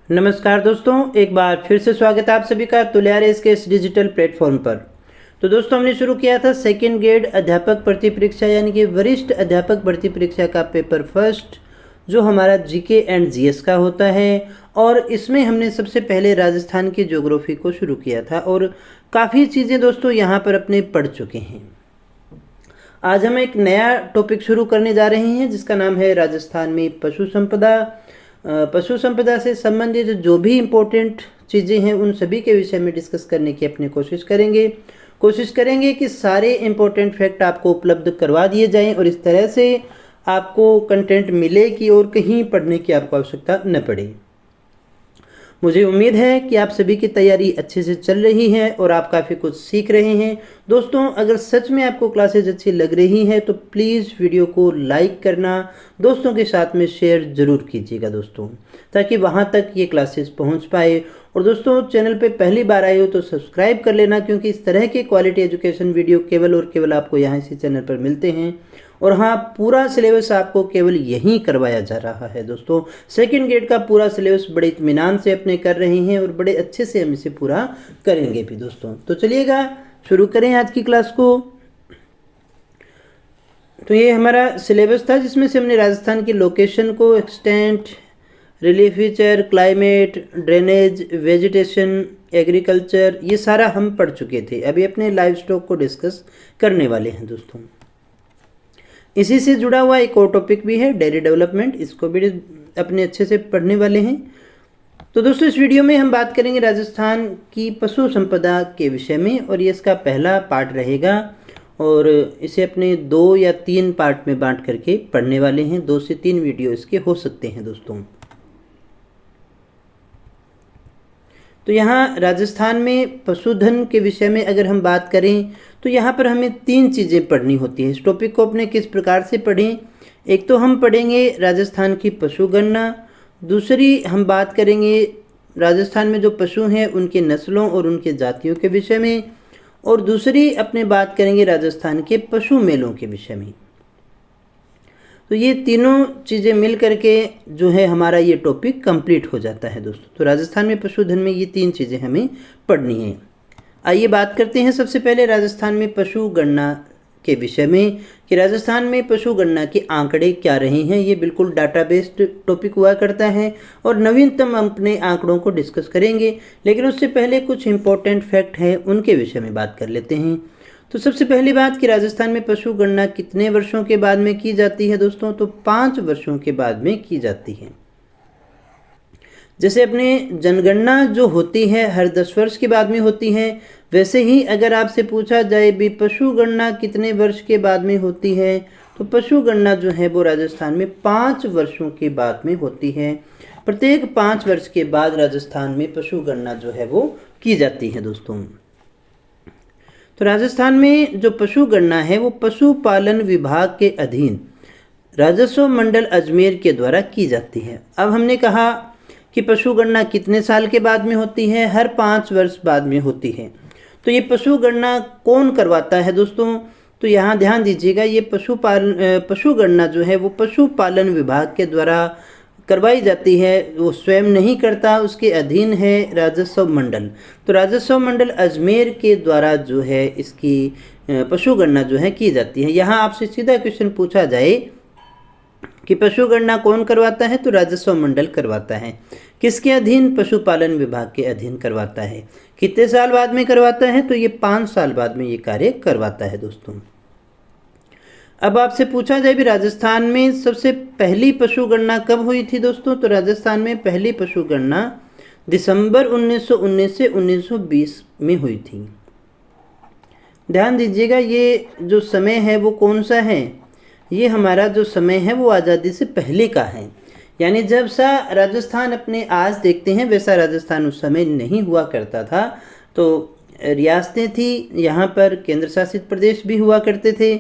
नमस्कार दोस्तों, एक बार फिर से स्वागत है आप सभी का तुल्यारेस के इस डिजिटल प्लेटफॉर्म पर। तो दोस्तों, हमने शुरू किया था सेकेंड ग्रेड अध्यापक भर्ती परीक्षा यानी कि वरिष्ठ अध्यापक भर्ती परीक्षा का पेपर फर्स्ट, जो हमारा जीके एंड जीएस का होता है। और इसमें हमने सबसे पहले राजस्थान की ज्योग्राफी को शुरू किया था और काफ़ी चीज़ें दोस्तों यहाँ पर अपने पढ़ चुके हैं। आज हम एक नया टॉपिक शुरू करने जा रहे हैं जिसका नाम है राजस्थान में पशु संपदा। पशु संपदा से संबंधित जो भी इम्पोर्टेंट चीज़ें हैं उन सभी के विषय में डिस्कस करने की अपनी कोशिश करेंगे कि सारे इम्पोर्टेंट फैक्ट आपको उपलब्ध करवा दिए जाएं और इस तरह से आपको कंटेंट मिले कि और कहीं पढ़ने की आपको आवश्यकता न पड़े। मुझे उम्मीद है कि आप सभी की तैयारी अच्छे से चल रही है और आप काफ़ी कुछ सीख रहे हैं। दोस्तों, अगर सच में आपको क्लासेज अच्छी लग रही हैं तो प्लीज़ वीडियो को लाइक करना, दोस्तों के साथ में शेयर ज़रूर कीजिएगा दोस्तों, ताकि वहां तक ये क्लासेस पहुंच पाए। और दोस्तों, चैनल पे पहली बार आए हो तो सब्सक्राइब कर लेना, क्योंकि इस तरह के क्वालिटी एजुकेशन वीडियो केवल और केवल आपको यहाँ इसी चैनल पर मिलते हैं। और हाँ, पूरा सिलेबस आपको केवल यहीं करवाया जा रहा है दोस्तों। सेकंड ग्रेड का पूरा सिलेबस बड़े इत्मीनान से अपने कर रहे हैं और बड़े अच्छे से हम इसे पूरा करेंगे भी दोस्तों। तो चलिएगा शुरू करें आज की क्लास को। तो ये हमारा सिलेबस था जिसमें से हमने राजस्थान की लोकेशन को, extent, relief feature, climate, drainage, vegetation, agriculture, ये सारा हम पढ़ चुके थे। अभी अपने लाइव स्टॉक को डिस्कस करने वाले हैं दोस्तों। इसी से जुड़ा हुआ एक और टॉपिक भी है डेयरी डेवलपमेंट, इसको भी अपने अच्छे से पढ़ने वाले हैं। तो दोस्तों, इस वीडियो में हम बात करेंगे राजस्थान की पशु संपदा के विषय में और ये इसका पहला पार्ट रहेगा और इसे अपने 2 या 3 पार्ट में बांट करके पढ़ने वाले हैं। 2 से 3 वीडियो इसके हो सकते हैं दोस्तों। तो यहाँ राजस्थान में पशुधन के विषय में अगर हम बात करें तो यहाँ पर हमें 3 चीज़ें पढ़नी होती है। इस टॉपिक को अपने किस प्रकार से पढ़ें? एक तो हम पढ़ेंगे राजस्थान की पशु गणना, दूसरी हम बात करेंगे राजस्थान में जो पशु हैं उनके नस्लों और उनके जातियों के विषय में, और दूसरी अपने बात करेंगे राजस्थान के पशु मेलों के विषय में। तो ये तीनों चीज़ें मिल करके जो है हमारा ये टॉपिक कंप्लीट हो जाता है दोस्तों। तो राजस्थान में पशुधन में ये 3 चीज़ें हमें पढ़नी है। आइए बात करते हैं सबसे पहले राजस्थान में पशु गणना के विषय में कि राजस्थान में पशु गणना के आंकड़े क्या रहे हैं। ये बिल्कुल डाटा बेस्ड टॉपिक हुआ करता है और नवीनतम अपने आंकड़ों को डिस्कस करेंगे, लेकिन उससे पहले कुछ इंपॉर्टेंट फैक्ट है उनके विषय में बात कर लेते हैं। तो सबसे पहली बात कि राजस्थान में पशु गणना कितने वर्षों के बाद में की जाती है दोस्तों? तो 5 वर्षों के बाद में की जाती है। जैसे अपने जनगणना जो होती है हर 10 वर्ष के बाद में होती है, वैसे ही अगर आपसे पूछा जाए भी पशु गणना कितने वर्ष के बाद में होती है, तो पशु गणना जो है वो राजस्थान में 5 वर्षों के बाद में होती है। प्रत्येक 5 वर्ष के बाद राजस्थान में पशु गणना जो है वो की जाती है दोस्तों। तो राजस्थान में जो पशु गणना है वो पशुपालन विभाग के अधीन राजस्व मंडल अजमेर के द्वारा की जाती है। अब हमने कहा कि पशु गणना कितने साल के बाद में होती है? हर 5 वर्ष बाद में होती है। तो ये पशु गणना कौन करवाता है दोस्तों? तो यहाँ ध्यान दीजिएगा, ये पशु गणना जो है वो पशुपालन विभाग के द्वारा करवाई जाती है। वो स्वयं नहीं करता, उसके अधीन है राजस्व मंडल। तो राजस्व मंडल अजमेर के द्वारा जो है इसकी पशु गणना जो है की जाती है। यहाँ आपसे सीधा क्वेश्चन पूछा जाए कि पशु गणना कौन करवाता है? तो राजस्व मंडल करवाता है। किसके अधीन? पशुपालन विभाग के अधीन करवाता है। कितने साल बाद में करवाता है? तो ये 5 साल बाद में ये कार्य करवाता है दोस्तों। अब आपसे पूछा जाए भी राजस्थान में सबसे पहली पशु गणना कब हुई थी दोस्तों? तो राजस्थान में पहली पशु गणना दिसंबर 1919 से 1920 में हुई थी। ध्यान दीजिएगा, ये जो समय है वो कौन सा है? ये हमारा जो समय है वो आज़ादी से पहले का है। यानी जब सा राजस्थान अपने आज देखते हैं वैसा राजस्थान उस समय नहीं हुआ करता था। तो रियासतें थी, यहाँ पर केंद्र शासित प्रदेश भी हुआ करते थे।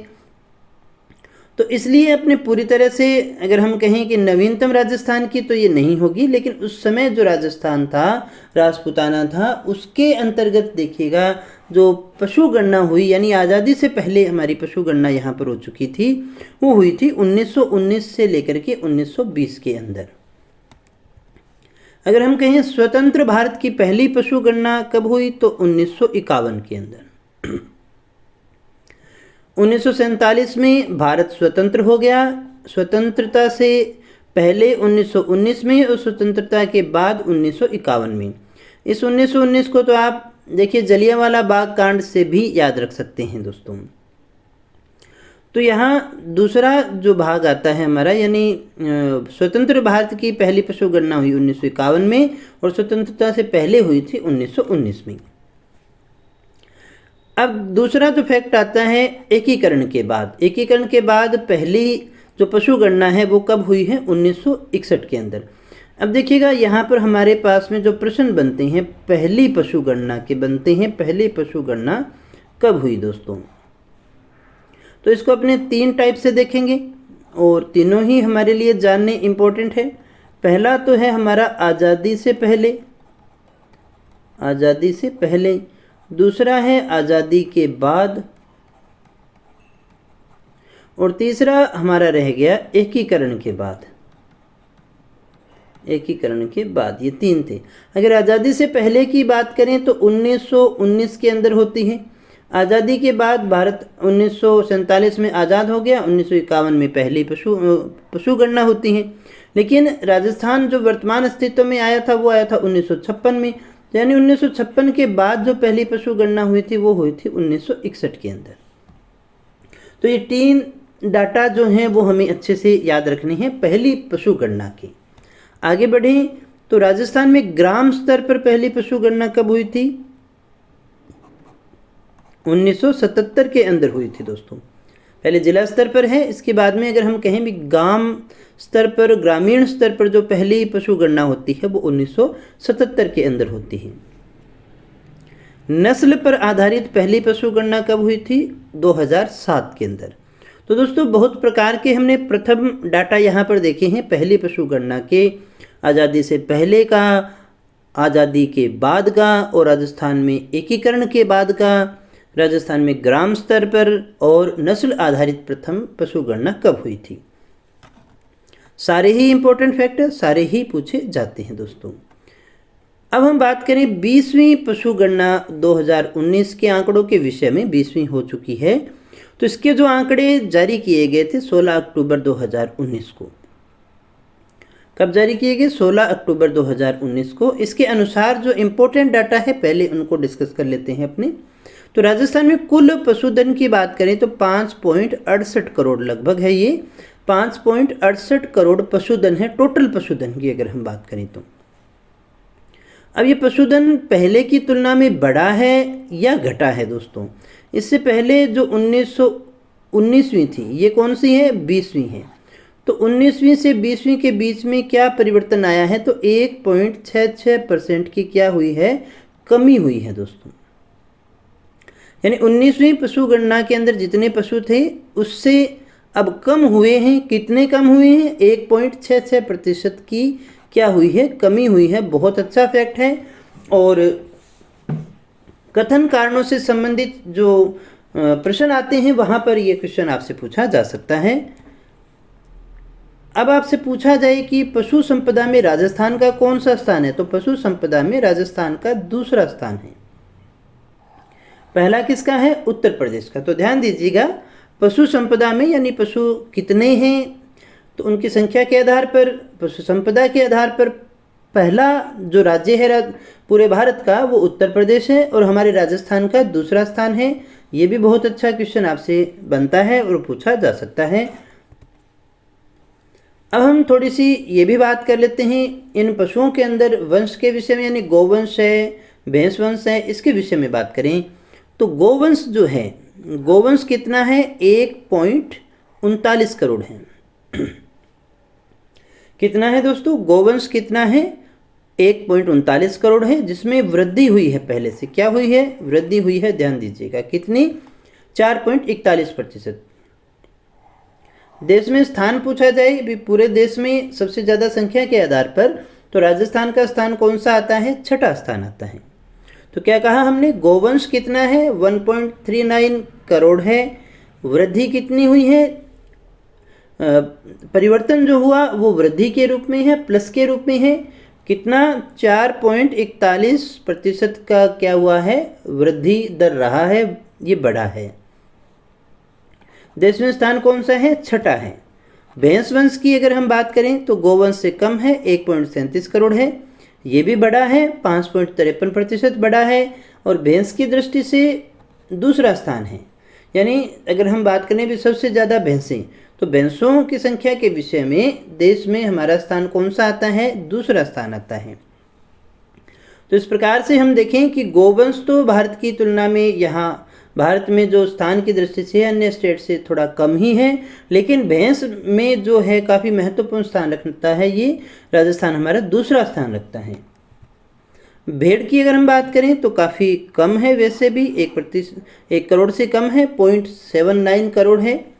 तो इसलिए अपने पूरी तरह से अगर हम कहें कि नवीनतम राजस्थान की तो ये नहीं होगी, लेकिन उस समय जो राजस्थान था, राजपूताना था, उसके अंतर्गत देखिएगा जो पशु गणना हुई, यानी आज़ादी से पहले हमारी पशु गणना यहाँ पर हो चुकी थी, वो हुई थी 1919 से लेकर के 1920 के अंदर। अगर हम कहें स्वतंत्र भारत की पहली पशु गणना कब हुई, तो 1951 के अंदर। 1947 में भारत स्वतंत्र हो गया। स्वतंत्रता से पहले 1919 में और स्वतंत्रता के बाद 1951 में। इस 1919 को तो आप देखिए जलियांवाला बाग कांड से भी याद रख सकते हैं दोस्तों। तो यहाँ दूसरा जो भाग आता है हमारा, यानी स्वतंत्र भारत की पहली पशु गणना हुई 1951 में और स्वतंत्रता से पहले हुई थी 1919 में। अब दूसरा जो फैक्ट आता है एकीकरण के बाद। एकीकरण के बाद पहली जो पशु गणना है वो कब हुई है, 1961 के अंदर। अब देखिएगा यहाँ पर हमारे पास में जो प्रश्न बनते हैं पहली पशु गणना के बनते हैं, पहली पशु गणना कब हुई दोस्तों। तो इसको अपने 3 टाइप से देखेंगे और तीनों ही हमारे लिए जानने इम्पोर्टेंट है। पहला तो है हमारा आज़ादी से पहले, आज़ादी से पहले। दूसरा है आज़ादी के बाद और तीसरा हमारा रह गया एकीकरण के बाद। एकीकरण के बाद, ये 3 थे। अगर आज़ादी से पहले की बात करें तो 1919 के अंदर होती है। आज़ादी के बाद भारत 1947 में आज़ाद हो गया, 1951 में पहली पशु गणना होती है। लेकिन राजस्थान जो वर्तमान अस्तित्व में आया था वो आया था 1956 में, यानी 1956 के बाद जो पहली पशु गणना हुई थी वो हुई थी 1961 के अंदर। तो ये 3 डाटा जो हैं वो हमें अच्छे से याद रखने हैं पहली पशु गणना के। आगे बढ़ें तो राजस्थान में ग्राम स्तर पर पहली पशु गणना कब हुई थी, 1977 के अंदर हुई थी दोस्तों। पहले जिला स्तर पर है, इसके बाद में अगर हम कहें भी गांव स्तर पर, ग्रामीण स्तर पर जो पहली पशु गणना होती है वो 1977 के अंदर होती है। नस्ल पर आधारित पहली पशु गणना कब हुई थी, 2007 के अंदर। तो दोस्तों बहुत प्रकार के हमने प्रथम डाटा यहाँ पर देखे हैं पहली पशु गणना के, आज़ादी से पहले का, आज़ादी के बाद का और राजस्थान में एकीकरण के बाद का, राजस्थान में ग्राम स्तर पर और नस्ल आधारित प्रथम पशु गणना कब हुई थी। सारे ही इंपॉर्टेंट फैक्टर, सारे ही पूछे जाते हैं दोस्तों। अब हम बात करें 20वीं पशु गणना 2019 के आंकड़ों के विषय में। 20वीं हो चुकी है, तो इसके जो आंकड़े जारी किए गए थे 16 अक्टूबर 2019 को। कब जारी किए गए, 16 अक्टूबर 2019 को। इसके अनुसार जो इम्पोर्टेंट डाटा है पहले उनको डिस्कस कर लेते हैं अपने। तो राजस्थान में कुल पशुधन की बात करें तो 5.68 करोड़ लगभग है, ये 5.68 करोड़ पशुधन है टोटल पशुधन की अगर हम बात करें तो। अब ये पशुधन पहले की तुलना में बढ़ा है या घटा है दोस्तों। इससे पहले जो 1919वीं थी, ये कौन सी है, 20वीं है। तो 19वीं से 20वीं के बीच में क्या परिवर्तन आया है, तो 1.66% की क्या हुई है, कमी हुई है दोस्तों। यानी 19वीं पशु गणना के अंदर जितने पशु थे उससे अब कम हुए हैं। कितने कम हुए हैं, 1.66% की क्या हुई है, कमी हुई है। बहुत अच्छा फैक्ट है। और कथन कारणों से संबंधित जो प्रश्न आते हैं वहाँ पर ये क्वेश्चन आपसे पूछा जा सकता है। अब आपसे पूछा जाए कि पशु संपदा में राजस्थान का कौन सा स्थान है, तो पशु संपदा में राजस्थान का दूसरा स्थान है। पहला किसका है, उत्तर प्रदेश का। तो ध्यान दीजिएगा, पशु संपदा में यानी पशु कितने हैं तो उनकी संख्या के आधार पर, पशु संपदा के आधार पर पहला जो राज्य है पूरे भारत का वो उत्तर प्रदेश है और हमारे राजस्थान का दूसरा स्थान है। ये भी बहुत अच्छा क्वेश्चन आपसे बनता है और पूछा जा सकता है। अब हम थोड़ी सी ये भी बात कर लेते हैं इन पशुओं के अंदर वंश के विषय में, यानी गोवंश है, भैंस वंश है, इसके विषय में बात करें तो गोवंश जो है, गोवंश कितना है, 1.39 करोड़ है। कितना है दोस्तों, गोवंश कितना है, 1.39 करोड़ है, जिसमें वृद्धि हुई है पहले से। क्या हुई है, वृद्धि हुई है, ध्यान दीजिएगा कितनी, 4.41%। देश में स्थान पूछा जाए भी, पूरे देश में सबसे ज़्यादा संख्या के आधार पर तो राजस्थान का स्थान कौन सा आता है, 6ठा स्थान आता है। तो क्या कहा हमने, गोवंश कितना है, 1.39 करोड़ है। वृद्धि कितनी हुई है, परिवर्तन जो हुआ वो वृद्धि के रूप में है, प्लस के रूप में है। कितना 4.41% का क्या हुआ है, वृद्धि दर रहा है, ये बढ़ा है। देश में स्थान कौन सा है, छठा है। भैंस वंश की अगर हम बात करें तो गोवंश से कम है, 1.37 करोड़ है, ये भी बढ़ा है, 5.53% बढ़ा है। और भैंस की दृष्टि से दूसरा स्थान है, यानी अगर हम बात करें भी सबसे ज़्यादा भैंसें, तो भैंसों की संख्या के विषय में देश में हमारा स्थान कौन सा आता है, दूसरा स्थान आता है। तो इस प्रकार से हम देखें कि गोवंश तो भारत की तुलना में यहाँ भारत में जो स्थान की दृष्टि से अन्य स्टेट से थोड़ा कम ही है, लेकिन भैंस में जो है काफ़ी महत्वपूर्ण स्थान रखता है, ये राजस्थान हमारा दूसरा स्थान रखता है। भेड़ की अगर हम बात करें तो काफ़ी कम है, वैसे भी 1 करोड़ से कम है, 0.79 करोड़ है।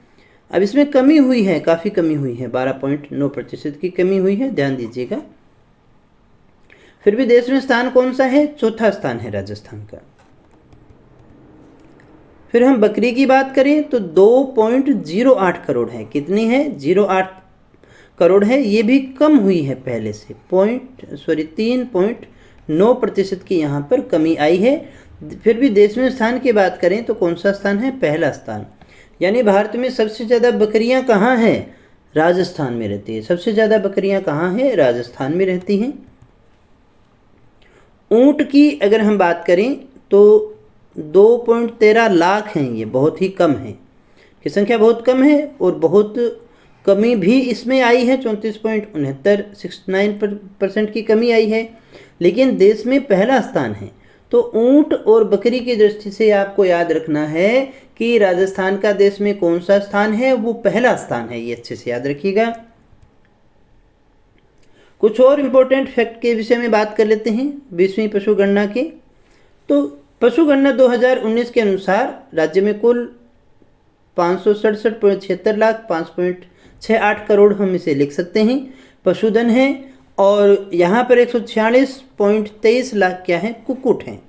अब इसमें कमी हुई है, काफ़ी कमी हुई है, 12.9% की कमी हुई है, ध्यान दीजिएगा। फिर भी देश में स्थान कौन सा है, चौथा स्थान है राजस्थान का। फिर हम बकरी की बात करें तो 2.08 करोड़ है, कितनी है, 0.8 करोड़ है, ये भी कम हुई है पहले से, 3.9% की यहाँ पर कमी आई है। फिर भी देश में स्थान की बात करें तो कौन सा स्थान है, पहला स्थान। यानी भारत में सबसे ज़्यादा बकरियां कहाँ हैं, राजस्थान में रहती है। सबसे ज़्यादा बकरियां कहाँ हैं, राजस्थान में रहती हैं। ऊंट की अगर हम बात करें तो 2.13 लाख हैं, ये बहुत ही कम है, की संख्या बहुत कम है। और बहुत कमी भी इसमें आई है, 34.69% की कमी आई है, लेकिन देश में पहला स्थान है। तो ऊंट और बकरी की दृष्टि से आपको याद रखना है कि राजस्थान का देश में कौन सा स्थान है, वो पहला स्थान है, ये अच्छे से याद रखिएगा। कुछ और इम्पोर्टेंट फैक्ट के विषय में बात कर लेते हैं 20वीं पशु गणना के। तो पशु गणना 2019 के अनुसार राज्य में कुल 567.76 लाख 5.68 करोड़ हम इसे लिख सकते हैं पशुधन है, और यहाँ पर 146.23 लाख क्या है, कुक्कुट हैं।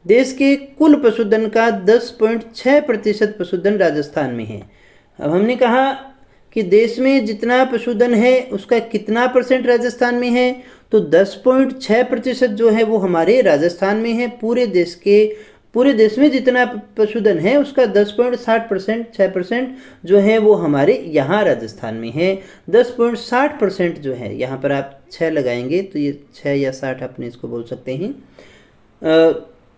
देश के कुल पशुधन का 10.6% पशुधन राजस्थान में है। अब हमने कहा कि देश में जितना पशुधन है उसका कितना परसेंट राजस्थान में है, तो 10.6% जो है वो हमारे राजस्थान में है। पूरे देश में जितना पशुधन है उसका 10.60%, 6% जो है वो हमारे यहाँ राजस्थान में है। 10.60% जो है, यहाँ पर आप 6 लगाएंगे तो ये 6 या 60 अपने इसको बोल सकते हैं,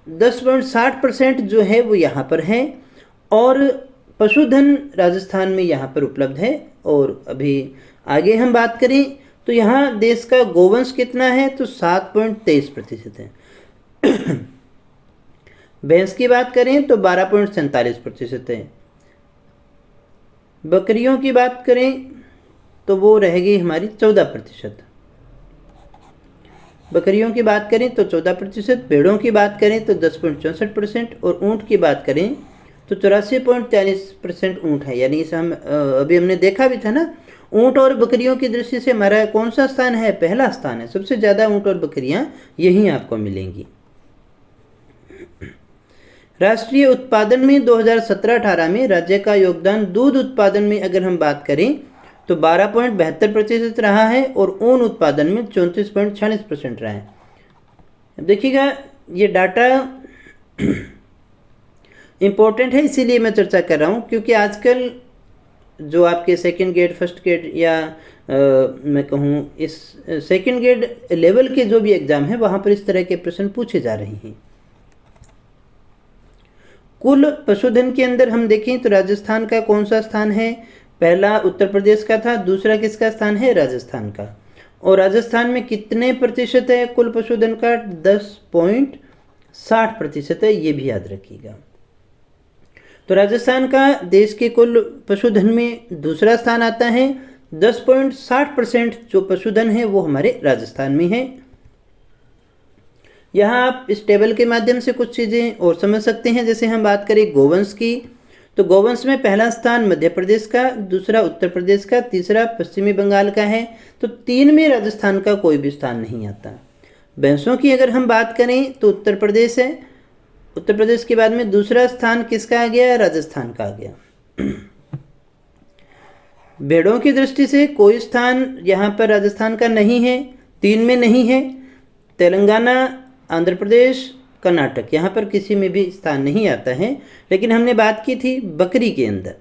10.60% जो है वो यहाँ पर है। और पशुधन राजस्थान में यहाँ पर उपलब्ध है। और अभी आगे हम बात करें तो यहाँ देश का गोवंश कितना है, तो 7.23% है। भैंस की बात करें तो 12.47% है। बकरियों की बात करें तो वो रहेगी हमारी 14%। बकरियों की बात करें तो 14%, भेड़ों की बात करें तो 10.64%, और ऊँट की बात करें तो 84.43% ऊँट है। यानी इसे हम अभी हमने देखा भी था ना, ऊँट और बकरियों की दृष्टि से हमारा कौन सा स्थान है, पहला स्थान है। सबसे ज़्यादा ऊँट और बकरियां यहीं आपको मिलेंगी। राष्ट्रीय उत्पादन में 2017-18 में राज्य का योगदान दूध उत्पादन में अगर हम बात करें तो 12.72% रहा है, और ऊन उत्पादन में 34.46% रहा है। देखिएगा ये डाटा इम्पोर्टेंट है, इसीलिए मैं चर्चा कर रहा हूँ, क्योंकि आजकल जो आपके सेकंड ग्रेड, फर्स्ट ग्रेड या मैं कहूँ इस सेकंड ग्रेड लेवल के जो भी एग्ज़ाम है वहाँ पर इस तरह के प्रश्न पूछे जा रहे हैं। कुल पशुधन के अंदर हम देखें तो राजस्थान का कौन सा स्थान है, पहला उत्तर प्रदेश का था, दूसरा किसका स्थान है, राजस्थान का। और राजस्थान में कितने प्रतिशत है कुल पशुधन का, 10.60% है, ये भी याद रखिएगा। तो राजस्थान का देश के कुल पशुधन में दूसरा स्थान आता है। 10.60% जो पशुधन है वो हमारे राजस्थान में है। यहाँ आप इस टेबल के माध्यम से कुछ चीज़ें और समझ सकते हैं। जैसे हम बात करें गोवंश की, तो गोवंश में पहला स्थान मध्य प्रदेश का, दूसरा उत्तर प्रदेश का, तीसरा पश्चिमी बंगाल का है। तो 3 में राजस्थान का कोई भी स्थान नहीं आता। भैंसों की अगर हम बात करें तो उत्तर प्रदेश है, उत्तर प्रदेश के बाद में दूसरा स्थान किसका आ गया, राजस्थान का आ गया। भेड़ों की दृष्टि से कोई स्थान यहाँ पर राजस्थान का नहीं है, 3 में नहीं है। तेलंगाना, आंध्र प्रदेश, कर्नाटक, यहाँ पर किसी में भी स्थान नहीं आता है। लेकिन हमने बात की थी बकरी के अंदर,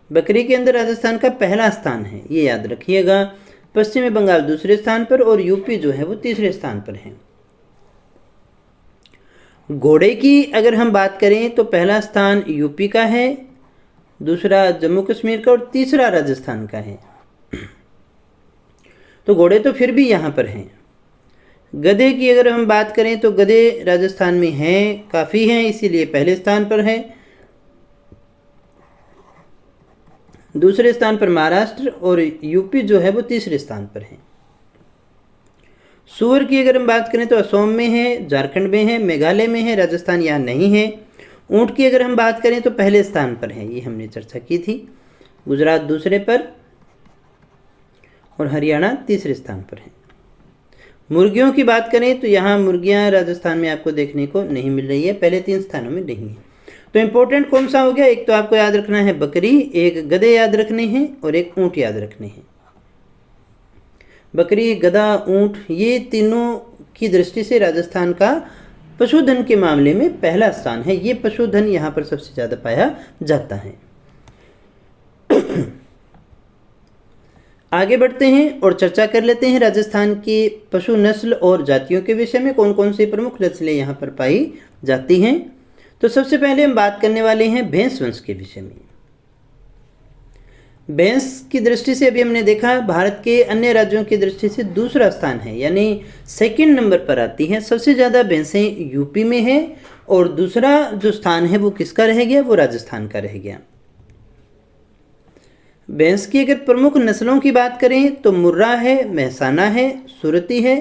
बकरी के अंदर राजस्थान का पहला स्थान है, ये याद रखिएगा। पश्चिमी बंगाल दूसरे स्थान पर और यूपी जो है वो तीसरे स्थान पर है। घोड़े की अगर हम बात करें तो पहला स्थान यूपी का है, दूसरा जम्मू कश्मीर का और तीसरा राजस्थान का है। तो घोड़े तो फिर भी यहाँ पर हैं। गधे की अगर हम बात करें तो गधे राजस्थान में हैं, काफ़ी हैं, इसीलिए पहले स्थान पर है। दूसरे स्थान पर महाराष्ट्र और यूपी जो है वो तीसरे स्थान पर है। सूअर की अगर हम बात करें तो असम में है, झारखंड में है, मेघालय में है, राजस्थान यहाँ नहीं है। ऊँट की अगर हम बात करें तो पहले स्थान पर है, ये हमने चर्चा की थी। गुजरात दूसरे पर और हरियाणा तीसरे स्थान पर है। मुर्गियों की बात करें तो यहाँ मुर्गियाँ राजस्थान में आपको देखने को नहीं मिल रही है, पहले 3 स्थानों में नहीं है। तो इम्पोर्टेंट कौन सा हो गया? एक तो आपको याद रखना है बकरी, एक गधे याद रखने हैं और एक ऊँट याद रखने हैं। बकरी, गधा, ऊँट, ये तीनों की दृष्टि से राजस्थान का पशुधन के मामले में पहला स्थान है। ये पशुधन यहाँ पर सबसे ज़्यादा पाया जाता है। आगे बढ़ते हैं और चर्चा कर लेते हैं राजस्थान की पशु नस्ल और जातियों के विषय में, कौन कौन सी प्रमुख नस्लें यहाँ पर पाई जाती हैं। तो सबसे पहले हम बात करने वाले हैं भैंस वंश के विषय में। भैंस की दृष्टि से अभी हमने देखा भारत के अन्य राज्यों की दृष्टि से दूसरा स्थान है, यानी सेकंड नंबर पर आती है। सबसे ज़्यादा भैंसें यूपी में है और दूसरा जो स्थान है वो किसका रह गया? वो राजस्थान का रह गया। भैंस की अगर प्रमुख नस्लों की बात करें तो मुर्रा है, मेहसाना है, सुरती है,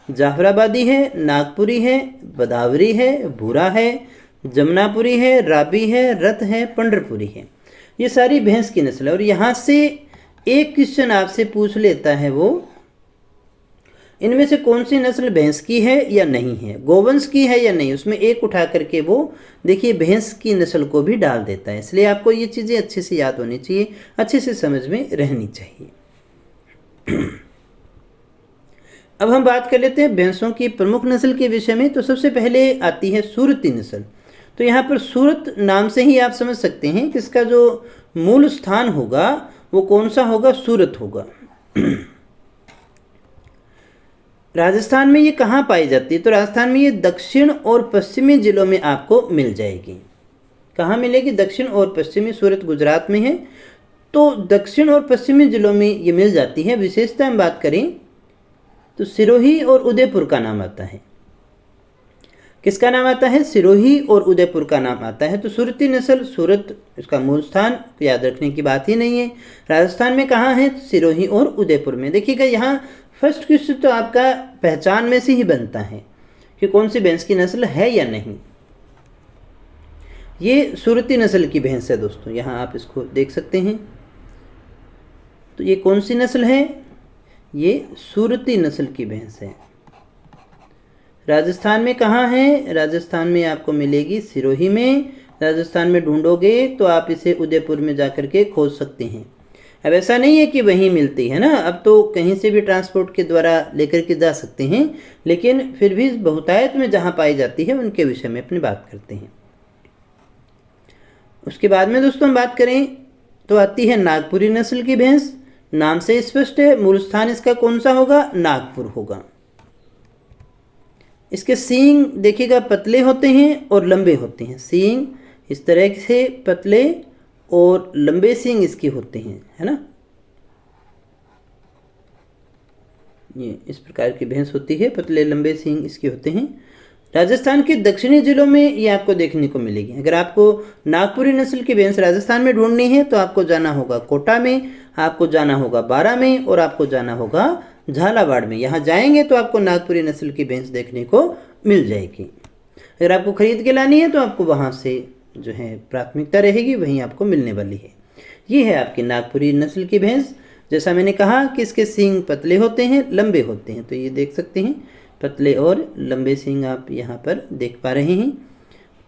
जाफराबादी है, नागपुरी है, बदावरी है, भूरा है, जमुनापुरी है, राबी है, रत है, पंडरपुरी है। ये सारी भैंस की नस्ल है। और यहाँ से एक क्वेश्चन आपसे पूछ लेता है वो, इनमें से कौन सी नस्ल भैंस की है या नहीं है, गोवंश की है या नहीं, उसमें एक उठा करके वो देखिए भैंस की नस्ल को भी डाल देता है। इसलिए आपको ये चीज़ें अच्छे से याद होनी चाहिए, अच्छे से समझ में रहनी चाहिए। अब हम बात कर लेते हैं भैंसों की प्रमुख नस्ल के विषय में। तो सबसे पहले आती है सूरती नस्ल। तो यहाँ पर सूरत नाम से ही आप समझ सकते हैं कि इसका जो मूल स्थान होगा वो कौन सा होगा? सूरत होगा। राजस्थान में ये कहाँ पाई जाती है? तो राजस्थान में ये दक्षिण और पश्चिमी जिलों में आपको मिल जाएगी। कहाँ मिलेगी? दक्षिण और पश्चिमी। सूरत गुजरात में है, तो दक्षिण और पश्चिमी जिलों में ये मिल जाती है। विशेषता हम बात करें तो सिरोही और उदयपुर का नाम आता है। किसका नाम आता है? सिरोही और उदयपुर का नाम आता है। तो सूरती नस्ल, सूरत इसका मूल स्थान, याद रखने की बात ही नहीं है। राजस्थान में कहाँ है? तो सिरोही और उदयपुर में। देखिएगा यहाँ फर्स्ट क्वेश्चन तो आपका पहचान में से ही बनता है कि कौन सी भैंस की नस्ल है या नहीं। ये सूरती नस्ल की भैंस है दोस्तों, यहाँ आप इसको देख सकते हैं। तो ये कौन सी नस्ल है? ये सूरती नस्ल की भैंस है। राजस्थान में कहाँ है? राजस्थान में आपको मिलेगी सिरोही में। राजस्थान में ढूंढोगे तो आप इसे उदयपुर में जाकर के खोज सकते हैं। अब ऐसा नहीं है कि वहीं मिलती है ना, अब तो कहीं से भी ट्रांसपोर्ट के द्वारा लेकर के जा सकते हैं, लेकिन फिर भी बहुतायत में जहाँ पाई जाती है उनके विषय में अपनी बात करते हैं। उसके बाद में दोस्तों हम बात करें तो आती है नागपुरी नस्ल की भैंस। नाम से स्पष्ट है, मूल स्थान इसका कौन सा होगा? नागपुर होगा। इसके सींग देखिएगा पतले होते हैं और लंबे होते हैं। सींग इस तरह से पतले और लंबे सींग इसके होते हैं, है ना। ये इस प्रकार की भैंस होती है, पतले लंबे सींग इसके होते हैं। राजस्थान के दक्षिणी जिलों में ये आपको देखने को मिलेगी। अगर आपको नागपुरी नस्ल की भैंस राजस्थान में ढूंढनी है तो आपको जाना होगा कोटा में, आपको जाना होगा बारा में और आपको जाना होगा झालावाड़ में। यहाँ जाएंगे तो आपको नागपुरी नस्ल की भैंस देखने को मिल जाएगी। अगर आपको खरीद के लानी है तो आपको वहाँ से जो है प्राथमिकता रहेगी, वहीं आपको मिलने वाली है। ये है आपकी नागपुरी नस्ल की भैंस। जैसा मैंने कहा कि इसके सींग पतले होते हैं, लंबे होते हैं। तो ये देख सकते हैं पतले और लंबे सींग आप यहाँ पर देख पा रहे हैं।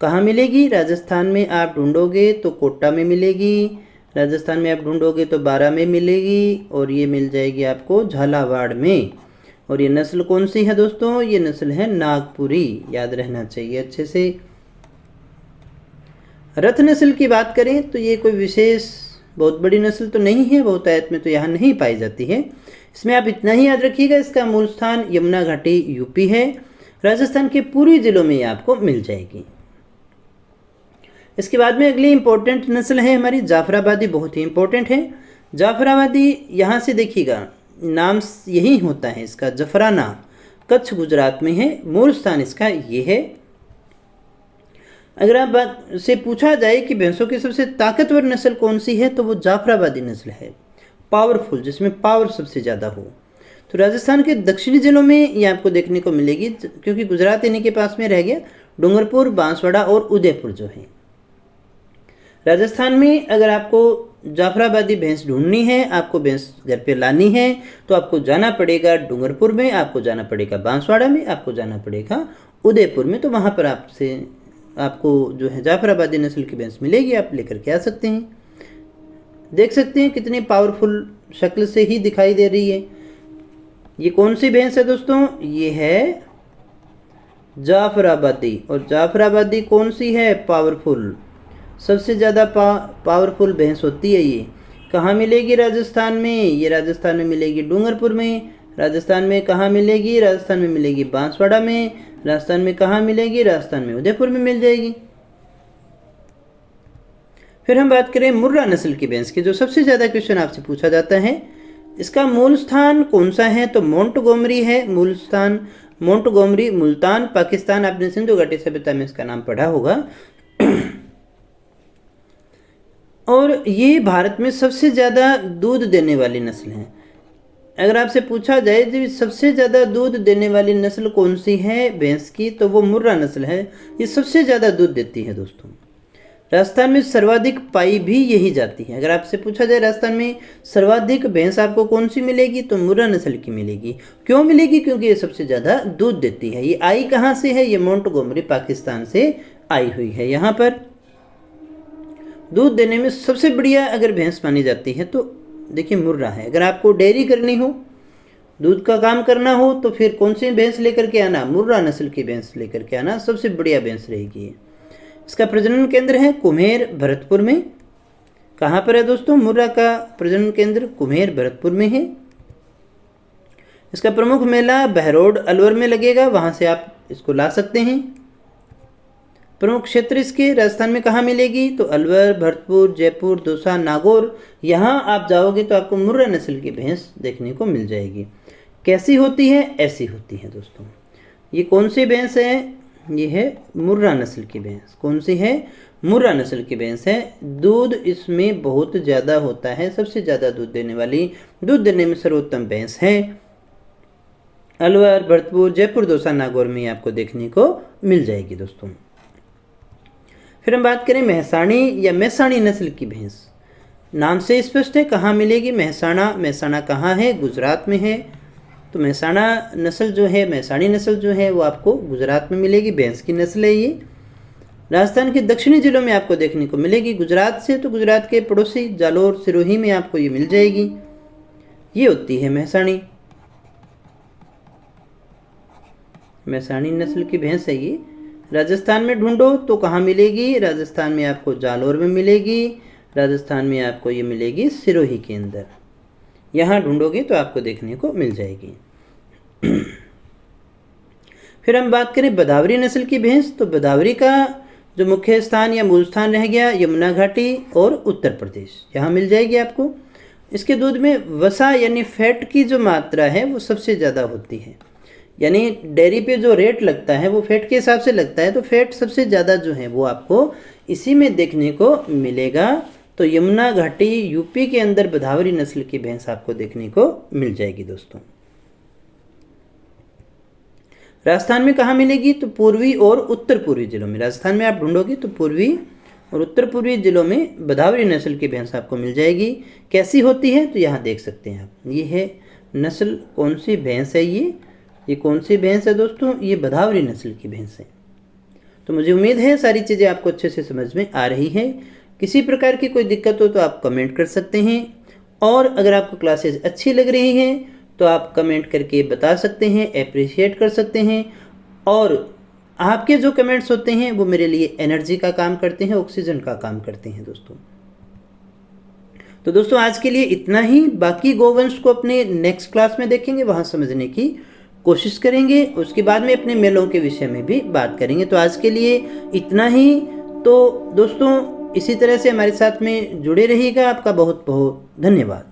कहाँ मिलेगी? राजस्थान में आप ढूंढोगे तो कोटा में मिलेगी, राजस्थान में आप ढूंढोगे तो बारा में मिलेगी और ये मिल जाएगी आपको झालावाड़ में। और ये नस्ल कौन सी है दोस्तों? ये नस्ल है नागपुरी, याद रहना चाहिए अच्छे से। रथ नस्ल की बात करें तो ये कोई विशेष बहुत बड़ी नस्ल तो नहीं है, बहुतायत में तो यहाँ नहीं पाई जाती है। इसमें आप इतना ही याद रखिएगा, इसका मूल स्थान यमुना घाटी यूपी है। राजस्थान के पूर्वी जिलों में ये आपको मिल जाएगी। इसके बाद में अगली इंपॉर्टेंट नस्ल है हमारी जाफराबादी, बहुत ही इंपॉर्टेंट है। जाफराबादी यहाँ से देखिएगा, नाम यही होता है इसका, जफराना, कच्छ गुजरात में है, मूल स्थान इसका ये है। अगर आप बात से पूछा जाए कि भैंसों की सबसे ताकतवर नस्ल कौन सी है तो वो जाफराबादी नस्ल है, पावरफुल, जिसमें पावर सबसे ज़्यादा हो। तो राजस्थान के दक्षिणी जिलों में ये आपको देखने को मिलेगी, क्योंकि गुजरात इन्हीं के पास में रह गया। डूंगरपुर, बांसवाड़ा और उदयपुर जो है। राजस्थान में अगर आपको जाफराबादी भैंस ढूंढनी है, आपको भैंस घर पे लानी है, तो आपको जाना पड़ेगा डूंगरपुर में, आपको जाना पड़ेगा बांसवाड़ा में, आपको जाना पड़ेगा उदयपुर में। तो वहाँ पर आपको जो है जाफराबादी नस्ल की भैंस मिलेगी, आप लेकर के आ सकते हैं। देख सकते हैं कितनी पावरफुल शक्ल से ही दिखाई दे रही है। ये कौन सी भैंस है दोस्तों? ये है जाफराबादी। और जाफराबादी कौन सी है? पावरफुल, सबसे ज़्यादा पावरफुल भैंस होती है ये। कहाँ मिलेगी? राजस्थान में। ये राजस्थान में मिलेगी डूंगरपुर में। राजस्थान में कहाँ मिलेगी? राजस्थान में मिलेगी बांसवाड़ा में। राजस्थान में कहाँ मिलेगी? राजस्थान में उदयपुर में मिल जाएगी। फिर हम बात करें मुर्रा नस्ल की भैंस की, जो सबसे ज़्यादा क्वेश्चन आपसे पूछा जाता है। इसका मूल स्थान कौन सा है? तो मोंटगोमरी है मूल स्थान, मोंटगोमरी, मुल्तान, पाकिस्तान। आपने सिंधु घाटी सभ्यता में इसका नाम पढ़ा होगा। और ये भारत में सबसे ज़्यादा दूध देने वाली नस्ल है। अगर आपसे पूछा जाए कि सबसे ज़्यादा दूध देने वाली नस्ल कौन सी है भैंस की, तो वो मुर्रा नस्ल है। ये सबसे ज़्यादा दूध देती है दोस्तों। राजस्थान में सर्वाधिक पाई भी यही जाती है। अगर आपसे पूछा जाए राजस्थान में सर्वाधिक भैंस आपको कौन सी मिलेगी, तो मुर्रा नस्ल की मिलेगी। क्यों मिलेगी? क्योंकि ये सबसे ज़्यादा दूध देती है। ये आई कहाँ से है? ये मोंटगोमरी, पाकिस्तान से आई हुई है। यहाँ पर दूध देने में सबसे बढ़िया अगर भैंस मानी जाती है तो देखिए मुर्रा है। अगर आपको डेयरी करनी हो, दूध का काम करना हो, तो फिर कौन सी भैंस लेकर के आना? मुर्रा नस्ल की भैंस लेकर के आना, सबसे बढ़िया भैंस रहेगी। इसका प्रजनन केंद्र है कुम्हेर, भरतपुर में। कहाँ पर है दोस्तों? मुर्रा का प्रजनन केंद्र कुम्हेर, भरतपुर में है। इसका प्रमुख मेला बहरोड, अलवर में लगेगा, वहाँ से आप इसको ला सकते हैं। प्रमुख क्षेत्र इसके राजस्थान में कहाँ मिलेगी? तो अलवर, भरतपुर, जयपुर, दौसा, नागौर। यहाँ आप जाओगे तो आपको मुर्रा नस्ल की भैंस देखने को मिल जाएगी। कैसी होती है? ऐसी होती है दोस्तों। ये कौन सी भैंस है? ये है मुर्रा नस्ल की भैंस। कौन सी है? मुर्रा नस्ल की भैंस है। दूध इसमें बहुत ज़्यादा होता है, सबसे ज़्यादा दूध देने वाली, दूध देने में सर्वोत्तम भैंस है। अलवर, भरतपुर, जयपुर, दौसा, नागौर में आपको देखने को मिल जाएगी दोस्तों। फिर हम बात करें महसाणी या मैसाणी नस्ल की भैंस। नाम से स्पष्ट है कहाँ मिलेगी? महसाणा। महसाणा कहाँ है? गुजरात में है। तो महसाणा नस्ल जो है, महसाणी नस्ल जो है, वो आपको गुजरात में मिलेगी। भैंस की नस्ल है ये। राजस्थान के दक्षिणी जिलों में आपको देखने को मिलेगी। गुजरात से तो गुजरात के पड़ोसी जालोर, सिरोही में आपको ये मिल जाएगी। ये होती है महसाणी। महसाणी नस्ल की भैंस है ये। राजस्थान में ढूंढो तो कहाँ मिलेगी? राजस्थान में आपको जालोर में मिलेगी। राजस्थान में आपको ये मिलेगी सिरोही के अंदर। यहाँ ढूंढोगे तो आपको देखने को मिल जाएगी। फिर हम बात करें बदावरी नस्ल की भैंस। तो बदावरी का जो मुख्य स्थान या मूल स्थान रह गया यमुना घाटी और उत्तर प्रदेश, यहाँ मिल जाएगी आपको। इसके दूध में वसा यानी फैट की जो मात्रा है वो सबसे ज़्यादा होती है। यानी डेयरी पे जो रेट लगता है वो फैट के हिसाब से लगता है, तो फैट सबसे ज़्यादा जो है वो आपको इसी में देखने को मिलेगा। तो यमुना घाटी यूपी के अंदर बदावरी नस्ल की भैंस आपको देखने को मिल जाएगी दोस्तों। राजस्थान में कहाँ मिलेगी? तो पूर्वी और उत्तर पूर्वी जिलों में। राजस्थान में आप ढूंढोगे तो पूर्वी और उत्तर पूर्वी जिलों में बदावरी नस्ल की भैंस आपको मिल जाएगी। कैसी होती है? तो यहाँ देख सकते हैं आप। ये है नस्ल, कौन सी भैंस है ये कौन सी भैंस है दोस्तों? ये बदावरी नस्ल की भैंस है। तो मुझे उम्मीद है सारी चीज़ें आपको अच्छे से समझ में आ रही है। किसी प्रकार की कोई दिक्कत हो तो आप कमेंट कर सकते हैं, और अगर आपको क्लासेस अच्छी लग रही हैं तो आप कमेंट करके बता सकते हैं, अप्रिशिएट कर सकते हैं। और आपके जो कमेंट्स होते हैं वो मेरे लिए एनर्जी का काम करते हैं, ऑक्सीजन का काम करते हैं दोस्तों। तो दोस्तों आज के लिए इतना ही, बाकी गोवंश को अपने नेक्स्ट क्लास में देखेंगे, वहाँ समझने की कोशिश करेंगे। उसके बाद में अपने मेलों के विषय में भी बात करेंगे। तो आज के लिए इतना ही। तो दोस्तों इसी तरह से हमारे साथ में जुड़े रहिएगा। आपका बहुत बहुत धन्यवाद।